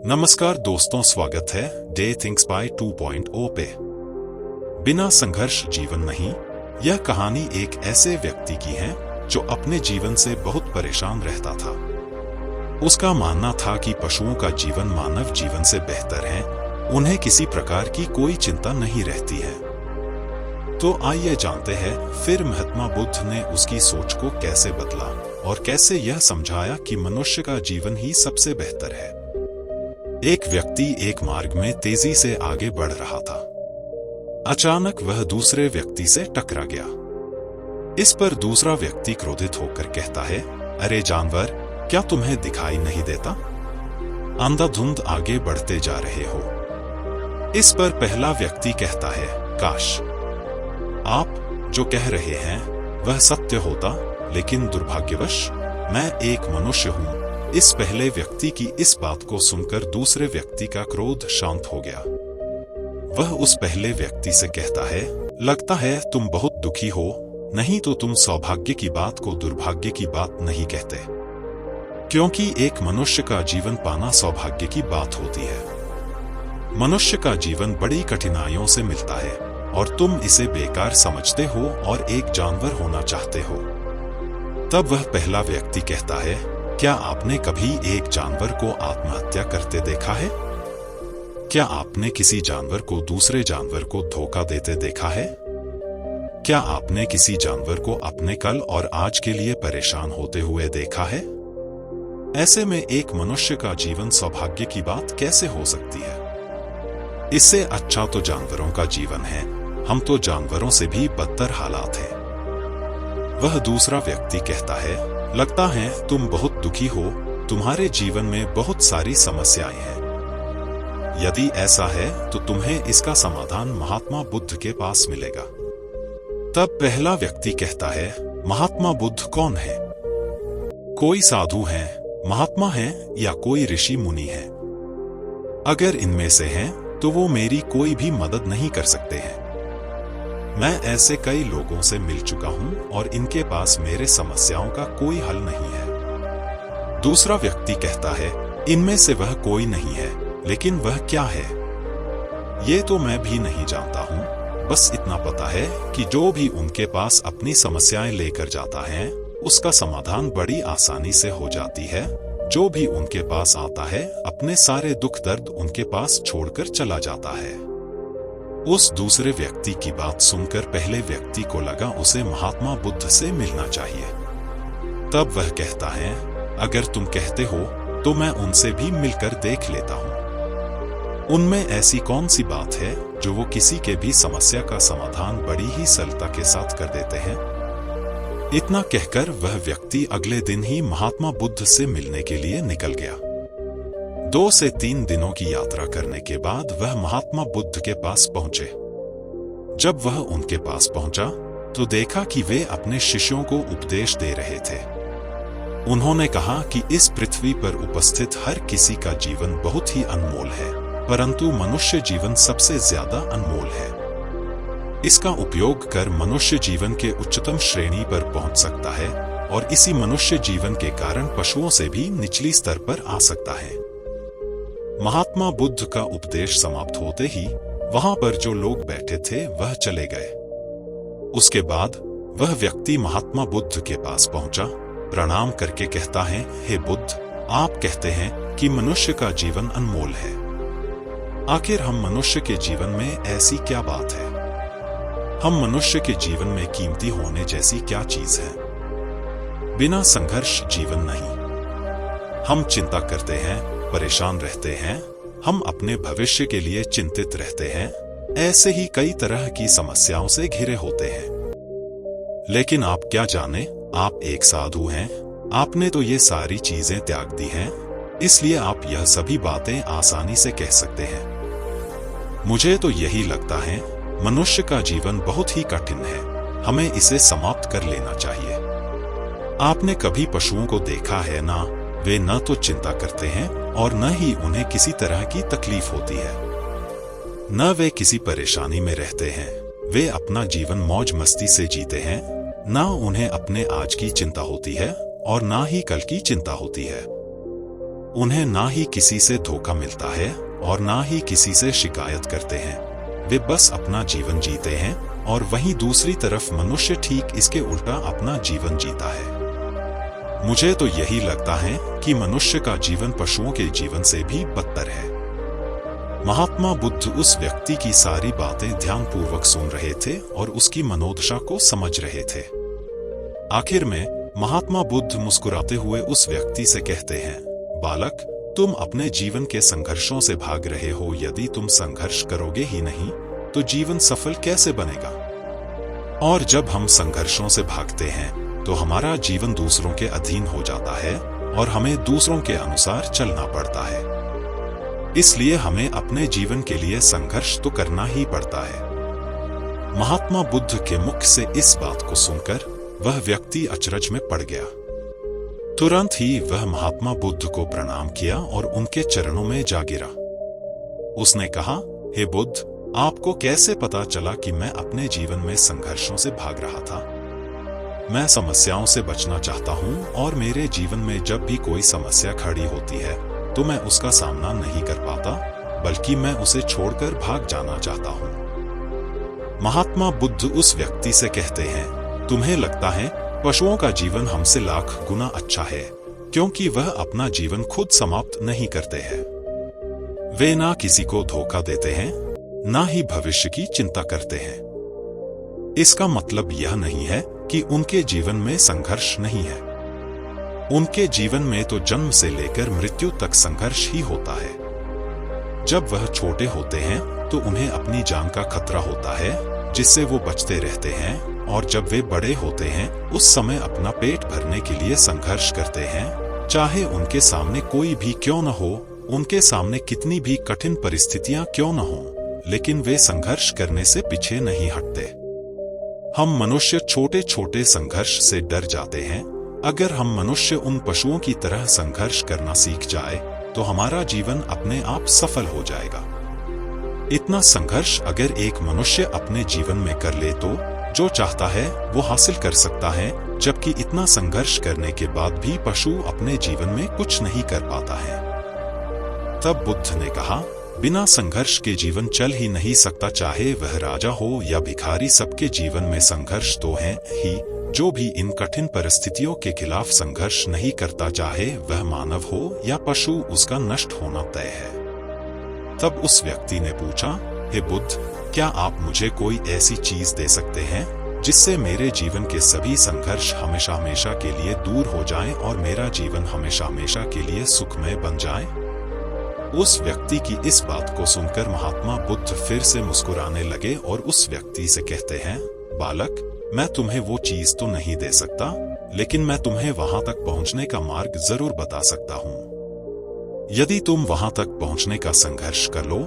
नमस्कार दोस्तों, स्वागत है डे थिंक्स बाय 2.0 पे। बिना संघर्ष जीवन नहीं। यह कहानी एक ऐसे व्यक्ति की है जो अपने जीवन से बहुत परेशान रहता था। उसका मानना था कि पशुओं का जीवन मानव जीवन से बेहतर है, उन्हें किसी प्रकार की कोई चिंता नहीं रहती है। तो आइए जानते हैं फिर महात्मा बुद्ध ने उसकी सोच को कैसे बदला और कैसे यह समझाया कि मनुष्य का जीवन ही सबसे बेहतर है। एक व्यक्ति एक मार्ग में तेजी से आगे बढ़ रहा था। अचानक वह दूसरे व्यक्ति से टकरा गया। इस पर दूसरा व्यक्ति क्रोधित होकर कहता है, अरे जानवर, क्या तुम्हें दिखाई नहीं देता? अंधाधुंध आगे बढ़ते जा रहे हो। इस पर पहला व्यक्ति कहता है, काश आप जो कह रहे हैं वह सत्य होता, लेकिन दुर्भाग्यवश मैं एक मनुष्य हूं। इस पहले व्यक्ति की इस बात को सुनकर दूसरे व्यक्ति का क्रोध शांत हो गया। वह उस पहले व्यक्ति से कहता है, लगता है तुम बहुत दुखी हो, नहीं तो तुम सौभाग्य की बात को दुर्भाग्य की बात नहीं कहते, क्योंकि एक मनुष्य का जीवन पाना सौभाग्य की बात होती है। मनुष्य का जीवन बड़ी कठिनाइयों से मिलता है और तुम इसे बेकार समझते हो और एक जानवर होना चाहते हो। तब वह पहला व्यक्ति कहता है, क्या आपने कभी एक जानवर को आत्महत्या करते देखा है? क्या आपने किसी जानवर को दूसरे जानवर को धोखा देते देखा है? क्या आपने किसी जानवर को अपने कल और आज के लिए परेशान होते हुए देखा है? ऐसे में एक मनुष्य का जीवन सौभाग्य की बात कैसे हो सकती है? इससे अच्छा तो जानवरों का जीवन है, हम तो जानवरों से भी बदतर हालात हैं। वह दूसरा व्यक्ति कहता है, लगता है तुम बहुत दुखी हो, तुम्हारे जीवन में बहुत सारी समस्याएं हैं। यदि ऐसा है तो तुम्हें इसका समाधान महात्मा बुद्ध के पास मिलेगा। तब पहला व्यक्ति कहता है, महात्मा बुद्ध कौन है? कोई साधु है, महात्मा है या कोई ऋषि मुनि है? अगर इनमें से हैं तो वो मेरी कोई भी मदद नहीं कर सकते हैं। मैं ऐसे कई लोगों से मिल चुका हूं और इनके पास मेरे समस्याओं का कोई हल नहीं है। दूसरा व्यक्ति कहता है, इनमें से वह कोई नहीं है, लेकिन वह क्या है ये तो मैं भी नहीं जानता हूं। बस इतना पता है कि जो भी उनके पास अपनी समस्याएं लेकर जाता है उसका समाधान बड़ी आसानी से हो जाती है। जो भी उनके पास आता है अपने सारे दुख दर्द उनके पास छोड़कर चला जाता है। उस दूसरे व्यक्ति की बात सुनकर पहले व्यक्ति को लगा उसे महात्मा बुद्ध से मिलना चाहिए। तब वह कहता है, अगर तुम कहते हो तो मैं उनसे भी मिलकर देख लेता हूं। उनमें ऐसी कौन सी बात है जो वो किसी के भी समस्या का समाधान बड़ी ही सरलता के साथ कर देते हैं? इतना कहकर वह व्यक्ति अगले दिन ही महात्मा बुद्ध से मिलने के लिए निकल गया। 2 से 3 दिनों की यात्रा करने के बाद वह महात्मा बुद्ध के पास पहुंचे। जब वह उनके पास पहुंचा तो देखा कि वे अपने शिष्यों को उपदेश दे रहे थे। उन्होंने कहा कि इस पृथ्वी पर उपस्थित हर किसी का जीवन बहुत ही अनमोल है, परंतु मनुष्य जीवन सबसे ज्यादा अनमोल है। इसका उपयोग कर मनुष्य जीवन के उच्चतम श्रेणी पर पहुंच सकता है और इसी मनुष्य जीवन के कारण पशुओं से भी निचली स्तर पर आ सकता है। महात्मा बुद्ध का उपदेश समाप्त होते ही वहां पर जो लोग बैठे थे वह चले गए। उसके बाद वह व्यक्ति महात्मा बुद्ध के पास पहुंचा, प्रणाम करके कहता है, हे बुद्ध, आप कहते हैं कि मनुष्य का जीवन अनमोल है। आखिर हम मनुष्य के जीवन में ऐसी क्या बात है? हम मनुष्य के जीवन में कीमती होने जैसी क्या चीज है? बिना संघर्ष जीवन नहीं। हम चिंता करते हैं, परेशान रहते हैं, हम अपने भविष्य के लिए चिंतित रहते हैं, ऐसे ही कई तरह की समस्याओं से घिरे होते हैं। लेकिन आप क्या जाने, आप एक साधु हैं, आपने तो ये सारी चीजें त्याग दी हैं, इसलिए आप यह सभी बातें आसानी से कह सकते हैं। मुझे तो यही लगता है, मनुष्य का जीवन बहुत ही कठिन है, हमें इसे समाप्त कर लेना चाहिए। आपने कभी पशुओं को देखा है ना, वे न तो चिंता करते हैं और न ही उन्हें किसी तरह की तकलीफ होती है। न वे किसी परेशानी में रहते हैं, वे अपना जीवन मौज मस्ती से जीते हैं। न उन्हें अपने आज की चिंता होती है और न ही कल की चिंता होती है। उन्हें ना ही किसी से धोखा मिलता है और ना ही किसी से शिकायत करते हैं। वे बस अपना जीवन जीते हैं और वहीं दूसरी तरफ मनुष्य ठीक इसके उल्टा अपना जीवन जीता है। मुझे तो यही लगता है कि मनुष्य का जीवन पशुओं के जीवन से भी बदतर है। महात्मा बुद्ध उस व्यक्ति की सारी बातें ध्यानपूर्वक सुन रहे थे और उसकी मनोदशा को समझ रहे थे। आखिर में महात्मा बुद्ध मुस्कुराते हुए उस व्यक्ति से कहते हैं, बालक, तुम अपने जीवन के संघर्षों से भाग रहे हो। यदि तुम संघर्ष करोगे ही नहीं तो जीवन सफल कैसे बनेगा? और जब हम संघर्षों से भागते हैं तो हमारा जीवन दूसरों के अधीन हो जाता है और हमें दूसरों के अनुसार चलना पड़ता है। इसलिए हमें अपने जीवन के लिए संघर्ष तो करना ही पड़ता है। महात्मा बुद्ध के मुख से इस बात को सुनकर वह व्यक्ति अचरज में पड़ गया। तुरंत ही वह महात्मा बुद्ध को प्रणाम किया और उनके चरणों में जा गिरा। उसने कहा, हे बुद्ध, आपको कैसे पता चला कि मैं अपने जीवन में संघर्षों से भाग रहा था? मैं समस्याओं से बचना चाहता हूं और मेरे जीवन में जब भी कोई समस्या खड़ी होती है तो मैं उसका सामना नहीं कर पाता, बल्कि मैं उसे छोड़कर भाग जाना चाहता हूं। महात्मा बुद्ध उस व्यक्ति से कहते हैं, तुम्हें लगता है पशुओं का जीवन हमसे लाख गुना अच्छा है, क्योंकि वह अपना जीवन खुद समाप्त नहीं करते हैं। वे ना किसी को धोखा देते हैं, ना ही भविष्य की चिंता करते हैं। इसका मतलब यह नहीं है कि उनके जीवन में संघर्ष नहीं है। उनके जीवन में तो जन्म से लेकर मृत्यु तक संघर्ष ही होता है। जब वह छोटे होते हैं तो उन्हें अपनी जान का खतरा होता है, जिससे वो बचते रहते हैं, और जब वे बड़े होते हैं उस समय अपना पेट भरने के लिए संघर्ष करते हैं, चाहे उनके सामने कोई भी क्यों न हो, उनके सामने कितनी भी कठिन परिस्थितियां क्यों न हो, लेकिन वे संघर्ष करने से पीछे नहीं हटते। हम मनुष्य छोटे छोटे संघर्ष से डर जाते हैं। अगर हम मनुष्य उन पशुओं की तरह संघर्ष करना सीख जाए तो हमारा जीवन अपने आप सफल हो जाएगा। इतना संघर्ष अगर एक मनुष्य अपने जीवन में कर ले तो जो चाहता है वो हासिल कर सकता है, जबकि इतना संघर्ष करने के बाद भी पशु अपने जीवन में कुछ नहीं कर पाता है। तब बुद्ध ने कहा, बिना संघर्ष के जीवन चल ही नहीं सकता, चाहे वह राजा हो या भिखारी, सबके जीवन में संघर्ष तो है ही। जो भी इन कठिन परिस्थितियों के खिलाफ संघर्ष नहीं करता, चाहे वह मानव हो या पशु, उसका नष्ट होना तय है। तब उस व्यक्ति ने पूछा, हे बुद्ध, क्या आप मुझे कोई ऐसी चीज दे सकते हैं जिससे मेरे जीवन के सभी संघर्ष हमेशा हमेशा के लिए दूर हो जाएं और मेरा जीवन हमेशा हमेशा के लिए सुखमय बन जाए? उस व्यक्ति की इस बात को सुनकर महात्मा बुद्ध फिर से मुस्कुराने लगे और उस व्यक्ति से कहते हैं, बालक, मैं तुम्हें वो चीज तो नहीं दे सकता, लेकिन मैं तुम्हें वहां तक पहुंचने का मार्ग जरूर बता सकता हूं। यदि तुम वहां तक पहुंचने का संघर्ष कर लो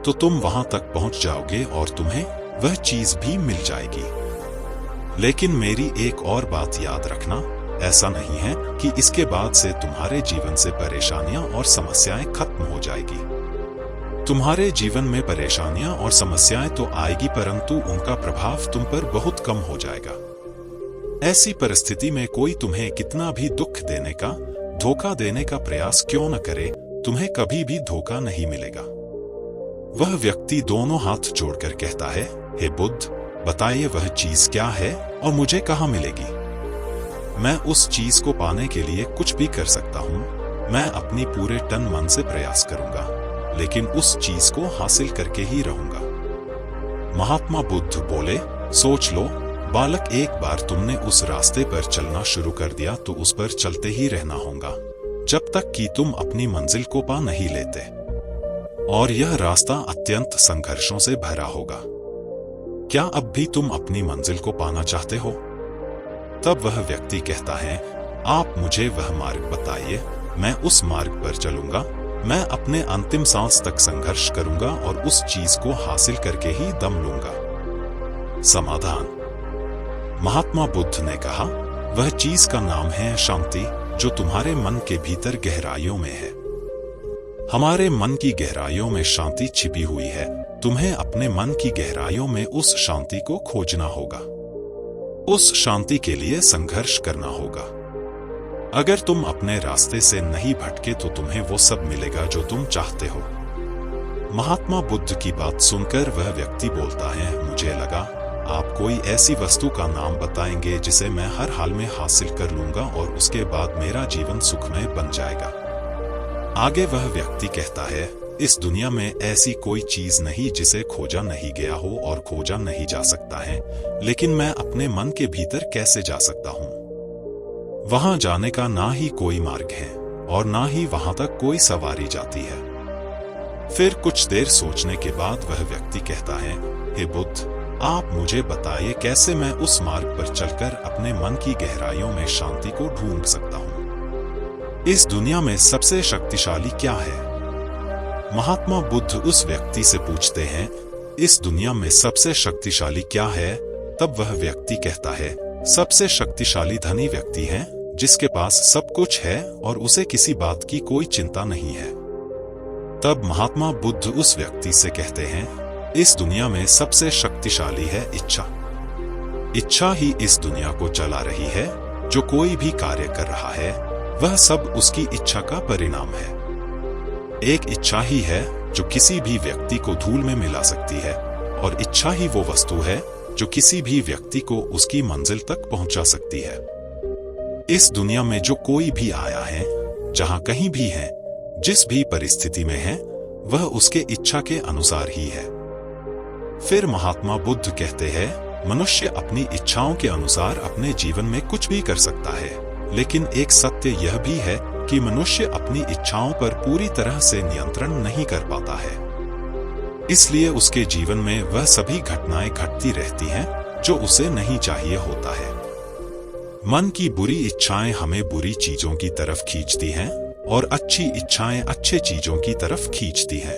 तो तुम वहां तक पहुंच जाओगे और तुम्हें वह चीज भी मिल जाएगी। लेकिन मेरी एक और बात याद रखना, ऐसा नहीं है कि इसके बाद से तुम्हारे जीवन से परेशानियां और समस्याएं खत्म हो जाएगी। तुम्हारे जीवन में परेशानियां और समस्याएं तो आएगी, परंतु उनका प्रभाव तुम पर बहुत कम हो जाएगा। ऐसी परिस्थिति में कोई तुम्हें कितना भी दुख देने का, धोखा देने का प्रयास क्यों न करे, तुम्हें कभी भी धोखा नहीं मिलेगा। वह व्यक्ति दोनों हाथ जोड़कर कहता है, हे बुद्ध, बताइए वह चीज क्या है और मुझे कहाँ मिलेगी? मैं उस चीज को पाने के लिए कुछ भी कर सकता हूँ। मैं अपनी पूरे तन मन से प्रयास करूंगा, लेकिन उस चीज को हासिल करके ही रहूंगा। महात्मा बुद्ध बोले, सोच लो बालक, एक बार तुमने उस रास्ते पर चलना शुरू कर दिया तो उस पर चलते ही रहना होगा जब तक कि तुम अपनी मंजिल को पा नहीं लेते। और यह रास्ता अत्यंत संघर्षों से भरा होगा। क्या अब भी तुम अपनी मंजिल को पाना चाहते हो? तब वह व्यक्ति कहता है, आप मुझे वह मार्ग बताइए, मैं उस मार्ग पर चलूंगा। मैं अपने अंतिम सांस तक संघर्ष करूंगा और उस चीज को हासिल करके ही दम लूंगा। समाधान। महात्मा बुद्ध ने कहा, वह चीज का नाम है शांति, जो तुम्हारे मन के भीतर गहराइयों में है। हमारे मन की गहराइयों में शांति छिपी हुई है। तुम्हें अपने मन की गहराइयों में उस शांति को खोजना होगा। उस शांति के लिए संघर्ष करना होगा। अगर तुम अपने रास्ते से नहीं भटके तो तुम्हें वो सब मिलेगा जो तुम चाहते हो। महात्मा बुद्ध की बात सुनकर वह व्यक्ति बोलता है, मुझे लगा आप कोई ऐसी वस्तु का नाम बताएंगे जिसे मैं हर हाल में हासिल कर लूंगा और उसके बाद मेरा जीवन सुखमय बन जाएगा। आगे वह व्यक्ति कहता है, इस दुनिया में ऐसी कोई चीज नहीं जिसे खोजा नहीं गया हो और खोजा नहीं जा सकता है, लेकिन मैं अपने मन के भीतर कैसे जा सकता हूँ? वहां जाने का ना ही कोई मार्ग है और ना ही वहां तक कोई सवारी जाती है। फिर कुछ देर सोचने के बाद वह व्यक्ति कहता है, हे बुद्ध, आप मुझे बताइए कैसे मैं उस मार्ग पर चलकर अपने मन की गहराइयों में शांति को ढूंढ सकता हूँ। इस दुनिया में सबसे शक्तिशाली क्या है? महात्मा बुद्ध उस व्यक्ति से पूछते हैं, इस दुनिया में सबसे शक्तिशाली क्या है? तब वह व्यक्ति कहता है, सबसे शक्तिशाली धनी व्यक्ति है जिसके पास सब कुछ है और उसे किसी बात की कोई चिंता नहीं है। तब महात्मा बुद्ध उस व्यक्ति से कहते हैं, इस दुनिया में सबसे शक्तिशाली है इच्छा। इच्छा ही इस दुनिया को चला रही है। जो कोई भी कार्य कर रहा है वह सब उसकी इच्छा का परिणाम है। एक इच्छा ही है जो किसी भी व्यक्ति को धूल में मिला सकती है और इच्छा ही वो वस्तु है जो किसी भी व्यक्ति को उसकी मंजिल तक पहुंचा सकती है। इस दुनिया में जो कोई भी आया है, जहां कहीं भी है, जिस भी परिस्थिति में है, वह उसके इच्छा के अनुसार ही है। फिर महात्मा बुद्ध कहते हैं, मनुष्य अपनी इच्छाओं के अनुसार अपने जीवन में कुछ भी कर सकता है, लेकिन एक सत्य यह भी है कि मनुष्य अपनी इच्छाओं पर पूरी तरह से नियंत्रण नहीं कर पाता है। इसलिए उसके जीवन में वह सभी घटनाएं घटती रहती हैं जो उसे नहीं चाहिए होता है। मन की बुरी इच्छाएं हमें बुरी चीजों की तरफ खींचती हैं और अच्छी इच्छाएं अच्छे चीजों की तरफ खींचती हैं।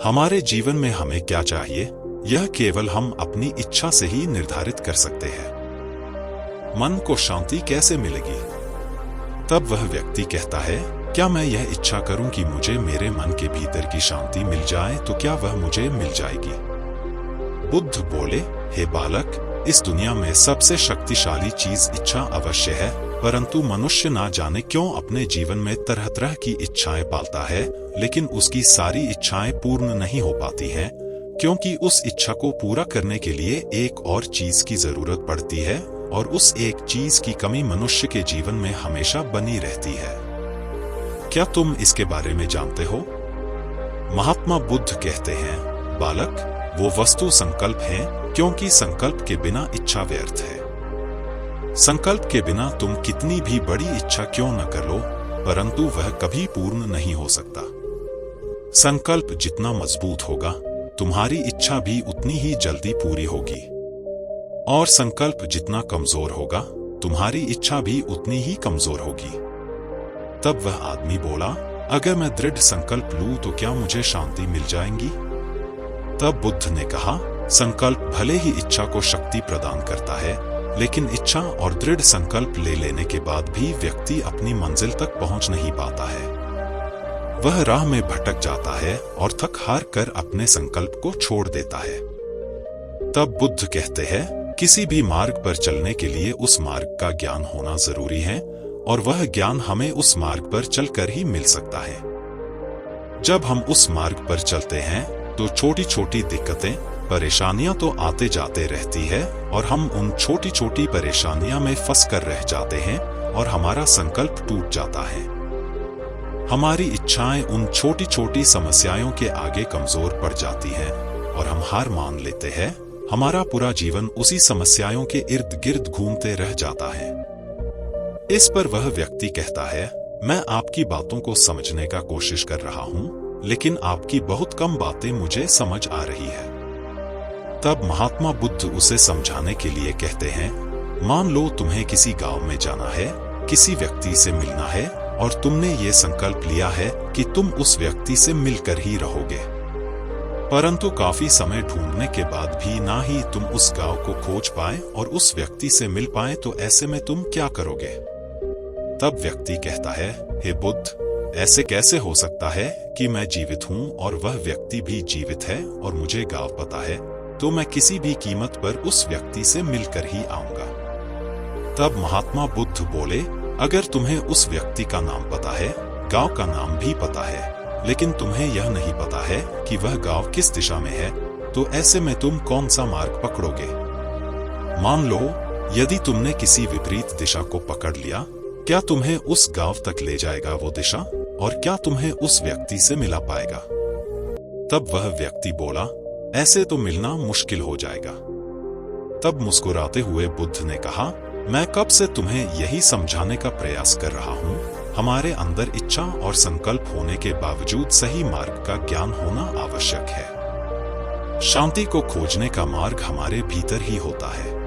हमारे जीवन में हमें क्या चाहिए, यह केवल हम अपनी इच्छा से ही निर्धारित कर सकते हैं। मन को शांति कैसे मिलेगी? तब वह व्यक्ति कहता है, क्या मैं यह इच्छा करूं कि मुझे मेरे मन के भीतर की शांति मिल जाए तो क्या वह मुझे मिल जाएगी? बुद्ध बोले, हे बालक, इस दुनिया में सबसे शक्तिशाली चीज इच्छा अवश्य है, परंतु मनुष्य ना जाने क्यों अपने जीवन में तरह तरह की इच्छाएं पालता है, लेकिन उसकी सारी इच्छाएं पूर्ण नहीं हो पाती हैं, क्योंकि उस इच्छा को पूरा करने के लिए एक और चीज की जरूरत पड़ती है और उस एक चीज की कमी मनुष्य के जीवन में हमेशा बनी रहती है। क्या तुम इसके बारे में जानते हो? महात्मा बुद्ध कहते हैं, बालक, वो वस्तु संकल्प है, क्योंकि संकल्प के बिना इच्छा व्यर्थ है। संकल्प के बिना तुम कितनी भी बड़ी इच्छा क्यों न कर लो, परंतु वह कभी पूर्ण नहीं हो सकता। संकल्प जितना मजबूत होगा, तुम्हारी इच्छा भी उतनी ही जल्दी पूरी होगी, और संकल्प जितना कमजोर होगा, तुम्हारी इच्छा भी उतनी ही कमजोर होगी। तब वह आदमी बोला, अगर मैं दृढ़ संकल्प लूं तो क्या मुझे शांति मिल जाएगी? तब बुद्ध ने कहा, संकल्प भले ही इच्छा को शक्ति प्रदान करता है, लेकिन इच्छा और दृढ़ संकल्प ले लेने के बाद भी व्यक्ति अपनी मंजिल तक पहुंच नहीं पाता है। वह राह में भटक जाता है और थक हार कर अपने संकल्प को छोड़ देता है। तब बुद्ध कहते हैं, किसी भी मार्ग पर चलने के लिए उस मार्ग का ज्ञान होना जरूरी है, और वह ज्ञान हमें उस मार्ग पर चलकर ही मिल सकता है। जब हम उस मार्ग पर चलते हैं तो छोटी छोटी दिक्कतें, परेशानियां तो आते जाते रहती है और हम उन छोटी छोटी परेशानियां में फंस कर रह जाते हैं और हमारा संकल्प टूट जाता है। हमारी इच्छाएं उन छोटी छोटी समस्याओं के आगे कमजोर पड़ जाती हैं और हम हार मान लेते हैं। हमारा पूरा जीवन उसी समस्याओं के इर्द गिर्द घूमते रह जाता है। इस पर वह व्यक्ति कहता है, मैं आपकी बातों को समझने का कोशिश कर रहा हूं, लेकिन आपकी बहुत कम बातें मुझे समझ आ रही है। तब महात्मा बुद्ध उसे समझाने के लिए कहते हैं, मान लो तुम्हें किसी गांव में जाना है, किसी व्यक्ति से मिलना है और तुमने ये संकल्प लिया है कि तुम उस व्यक्ति से मिलकर ही रहोगे, परंतु काफी समय ढूंढने के बाद भी ना ही तुम उस गांव को खोज पाए और उस व्यक्ति से मिल पाए, तो ऐसे में तुम क्या करोगे? तब व्यक्ति कहता है, हे बुद्ध, ऐसे कैसे हो सकता है कि मैं जीवित हूं और वह व्यक्ति भी जीवित है और मुझे गांव पता है, तो मैं किसी भी कीमत पर उस व्यक्ति से मिलकर ही आऊंगा। तब महात्मा बुद्ध बोले, अगर तुम्हें उस व्यक्ति का नाम पता है, गांव का नाम भी पता है, लेकिन तुम्हें यह नहीं पता है कि वह गांव किस दिशा में है, तो ऐसे में तुम कौन सा मार्ग पकड़ोगे? मान लो, यदि तुमने किसी विपरीत दिशा को पकड़ लिया, क्या तुम्हें उस गांव तक ले जाएगा वो दिशा, और क्या तुम्हें उस व्यक्ति से मिला पाएगा? तब वह व्यक्ति बोला, ऐसे तो मिलना मुश्किल हो जाएगा। तब मुस्कुराते हुए बुद्ध ने कहा, मैं कब से तुम्हें यही समझाने का प्रयास कर रहा हूं, हमारे अंदर इच्छा और संकल्प होने के बावजूद सही मार्ग का ज्ञान होना आवश्यक है। शांति को खोजने का मार्ग हमारे भीतर ही होता है।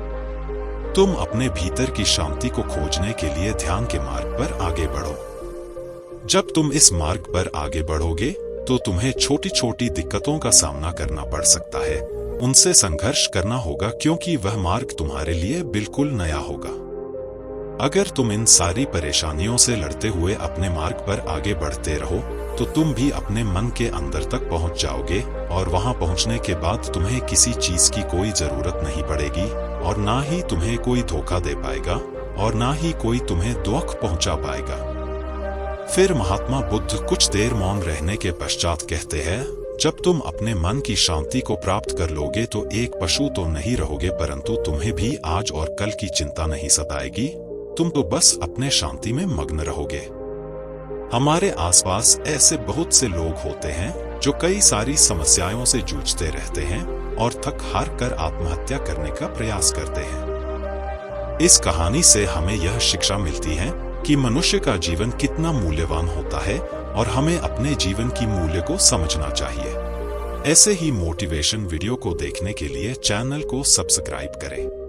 तुम अपने भीतर की शांति को खोजने के लिए ध्यान के मार्ग पर आगे बढ़ो। जब तुम इस मार्ग पर आगे बढ़ोगे तो तुम्हें छोटी छोटी दिक्कतों का सामना करना पड़ सकता है, उनसे संघर्ष करना होगा, क्योंकि वह मार्ग तुम्हारे लिए बिल्कुल नया होगा। अगर तुम इन सारी परेशानियों से लड़ते हुए अपने मार्ग पर आगे बढ़ते रहो तो तुम भी अपने मन के अंदर तक पहुंच जाओगे, और वहां पहुंचने के बाद तुम्हें किसी चीज की कोई जरूरत नहीं पड़ेगी, और ना ही तुम्हें कोई धोखा दे पाएगा, और ना ही कोई तुम्हें दुख पहुंचा पाएगा। फिर महात्मा बुद्ध कुछ देर मौन रहने के पश्चात कहते हैं, जब तुम अपने मन की शांति को प्राप्त कर लोगे तो एक पशु तो नहीं रहोगे, परंतु तुम्हें भी आज और कल की चिंता नहीं सताएगी। तुम तो बस अपने शांति में मग्न रहोगे। हमारे आसपास ऐसे बहुत से लोग होते हैं जो कई सारी समस्याओं से जूझते रहते हैं और थक हार कर आत्महत्या करने का प्रयास करते हैं। इस कहानी से हमें यह शिक्षा मिलती है कि मनुष्य का जीवन कितना मूल्यवान होता है, और हमें अपने जीवन की मूल्य को समझना चाहिए। ऐसे ही मोटिवेशन वीडियो को देखने के लिए चैनल को सब्सक्राइब करें।